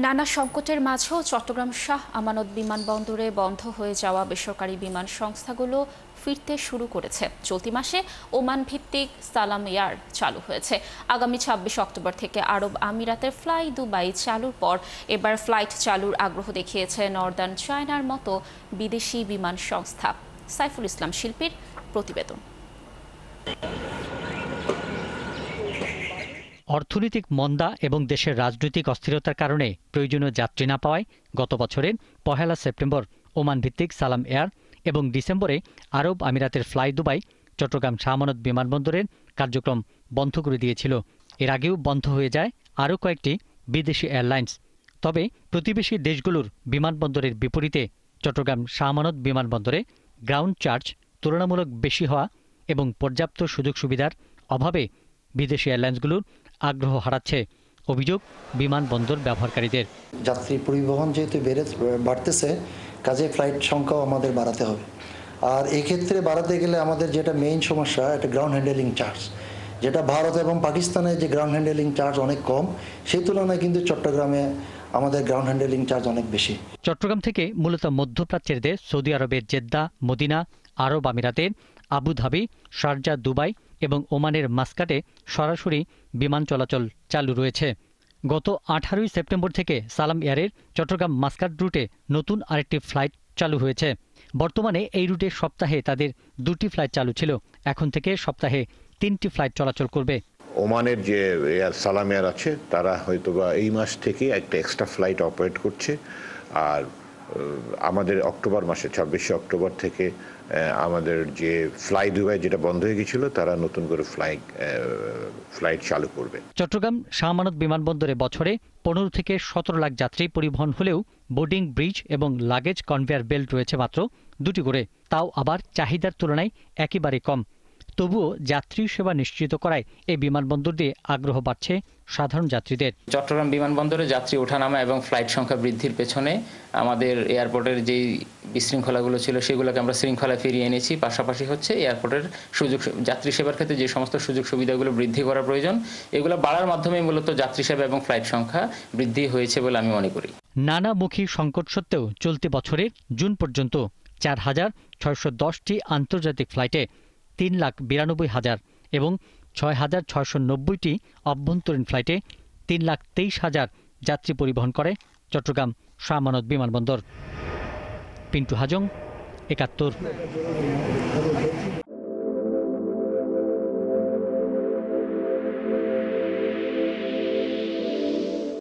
নানা সংকটের মাঝেও চট্টগ্রাম শাহ আমানত বিমানবন্দরে বন্ধ হয়ে যাওয়া বেসরকারি বিমান সংস্থাগুলো ফিরতে শুরু করেছে। চলতি মাসে ওমান ভিত্তিক সালাম এয়ার চালু হয়েছে। আগামী ২৬ অক্টোবর থেকে আরব আমিরাতের ফ্লাই দুবাই চালুর পর এবার ফ্লাইট চালুর আগ্রহ দেখিয়েছে নর্দার্ন চায়নার মতো বিদেশি বিমান সংস্থা। সাইফুল ইসলাম শিল্পীর প্রতিবেদন। অর্থনৈতিক মন্দা এবং দেশের রাজনৈতিক অস্থিরতার কারণে প্রয়োজনীয় যাত্রী না পাওয়ায় গত বছরের ১ সেপ্টেম্বর ওমান ভিত্তিক সালাম এয়ার এবং ডিসেম্বরে আরব আমিরাতের ফ্লাই দুবাই চট্টগ্রাম শাহ আমানত বিমানবন্দরের কার্যক্রম বন্ধ করে দিয়েছিল। এর আগেও বন্ধ হয়ে যায় আরও কয়েকটি বিদেশি এয়ারলাইন্স। তবে প্রতিবেশী দেশগুলোর বিমানবন্দরের বিপরীতে চট্টগ্রাম শাহ আমানত বিমানবন্দরে গ্রাউন্ড চার্জ তুলনামূলক বেশি হওয়া এবং পর্যাপ্ত সুযোগ সুবিধার অভাবে বিদেশি এয়ারলাইন্সগুলোর আগ্রহ হারাচ্ছে অভিযোগ বিমানবন্দর ব্যবহারকারীদের। যাত্রী পরিবহন যেহেতু বাড়তেছে, কাজে ফ্লাইট সংখ্যাও আমাদের বাড়াতে হবে। আর এক্ষেত্রে বাড়াতে গেলে আমাদের যেটা মেইন সমস্যা, এটা গ্রাউন্ড হ্যান্ডেলিং চার্জ, যেটা ভারত এবং পাকিস্তানে যে গ্রাউন্ড হ্যান্ডেলিং চার্জ অনেক কম, সেই তুলনায় কিন্তু চট্টগ্রামে আমাদের গ্রাউন্ড হ্যান্ডেলিং চার্জ অনেক বেশি। চট্টগ্রাম থেকে মূলত মধ্যপ্রাচ্যের দেশ সৌদি আরবের জেদ্দা, মদিনা, আরব আমিরাতের আবুধাবি, শারজা, দুবাই এবং ওমানের মাস্কাটে সরাসরি বিমান চলাচল চালু রয়েছে। গত ১৮ সেপ্টেম্বর থেকে সালাম এয়ারের চট্টগ্রাম মাস্কাট রুটে নতুন আরেকটি ফ্লাইট চালু হয়েছে। বর্তমানে এই রুটে সপ্তাহে তাদের ২টি ফ্লাইট চালু ছিল, এখন থেকে সপ্তাহে ৩টি ফ্লাইট চলাচল করবে। ওমানের যে সালাম এয়ার আছে তারা হয়তোবা এই মাস থেকে একটা এক্সট্রা ফ্লাইট অপারেট করছে। আর আমাদের অক্টোবর মাসে ২৬ অক্টোবর থেকে আমাদের যে ফ্লাই দুবাই যেটা বন্ধ হয়ে গেছিল, তারা নতুন করে ফ্লাইট চালু করবে। চট্টগ্রাম শাহ আমানত বিমানবন্দরে বছরে ১৫ থেকে ১৭ লাখ যাত্রী পরিবহন হলেও বোর্ডিং ব্রিজ এবং লাগেজ কনভেয়ার বেল্ট রয়েছে মাত্র ২টি করে, তাও আবার চাহিদার তুলনায় একেবারে কম। তবুও যাত্রী সেবা নিশ্চিত করায় এই বিমানবন্দর দিয়ে আগ্রহ বাড়ছে সাধারণ যাত্রীদের। চট্টগ্রাম বিমানবন্দরে যাত্রী ওঠানামা এবং ফ্লাইট সংখ্যা বৃদ্ধির পেছনে আমাদের এয়ারপোর্টের যেই বিশৃঙ্খলাগুলো ছিল সেগুলোকে আমরা শৃঙ্খলা ফিরিয়ে এনেছি। পাশাপাশি হচ্ছে এয়ারপোর্টের যাত্রী সেবার ক্ষেত্রে যে সমস্ত সুযোগ সুবিধাগুলো বৃদ্ধি করা প্রয়োজন, এগুলো বাড়ার মাধ্যমে মূলত যাত্রী সেবা এবং ফ্লাইট সংখ্যা বৃদ্ধি হয়েছে বলে আমি মনে করি। নানামুখী সংকট সত্ত্বেও চলতি বছরের জুন পর্যন্ত ৪,৬১০টি আন্তর্জাতিক ফ্লাইটে ৩,৯২,০০০ এবং ৬,৬৯০টি অভ্যন্তরীণ ফ্লাইটে ৩,২৩,০০০ যাত্রী পরিবহন করে চট্টগ্রাম শাহ আমানত বিমানবন্দর। পিন্টু হাজং, ৭১।